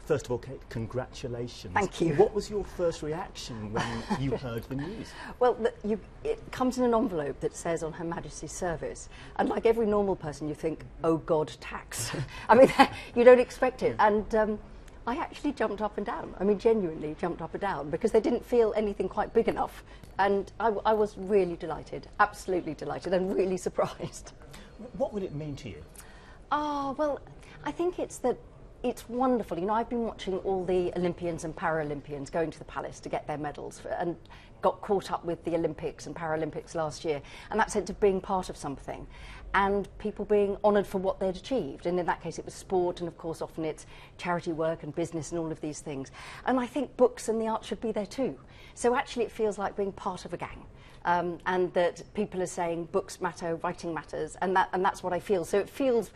First of all, Kate, congratulations. Thank you. What was your first reaction when you heard the news? Well, it comes in an envelope that says on Her Majesty's service, and like every normal person you think, oh God, tax. I mean, you don't expect it. And I actually jumped up and down. I mean, genuinely jumped up and down, because they didn't feel anything quite big enough. And I was really delighted, absolutely delighted, and really surprised. What would it mean to you? Oh, well, I think it's wonderful. You know, I've been watching all the Olympians and Paralympians going to the palace to get their medals, and got caught up with the Olympics and Paralympics last year, and that sense of being part of something and people being honoured for what they'd achieved. And in that case it was sport, and of course often it's charity work and business and all of these things. And I think books and the arts should be there too. So actually it feels like being part of a gang. And that people are saying books matter, writing matters, and that's what I feel. So it feels,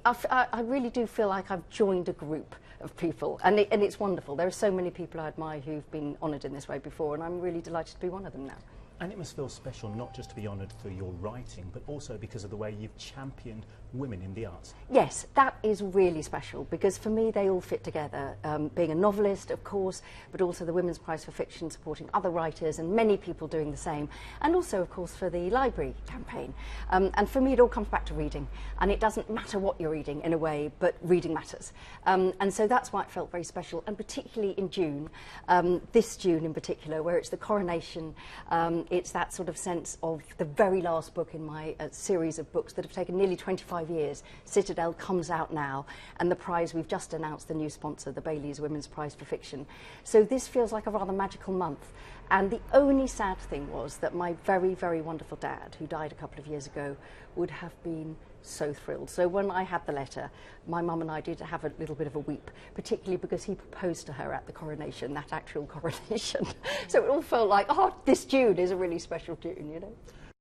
I really do feel like I've joined a group of people, and it's wonderful. There are so many people I admire who've been honoured in this way before, and I'm really delighted to be one of them now. And it must feel special not just to be honoured for your writing, but also because of the way you've championed women in the arts. Yes, that is really special, because for me they all fit together. Being a novelist, of course, but also the Women's Prize for Fiction, supporting other writers and many people doing the same, and also of course for the library campaign. And for me it all comes back to reading, and it doesn't matter what you're reading in a way, but reading matters. And so that's why it felt very special, and particularly in June, this June in particular, where it's the coronation. It's that sort of sense of the very last book in my series of books that have taken nearly 25 years. Citadel comes out now, and the prize, we've just announced the new sponsor, the Bailey's Women's Prize for Fiction. So this feels like a rather magical month. And the only sad thing was that my very, very wonderful dad, who died a couple of years ago, would have been so thrilled. So when I had the letter, my mum and I did have a little bit of a weep, particularly because he proposed to her at the coronation, that actual coronation. So it all felt like, oh, this June is a really special June, you know.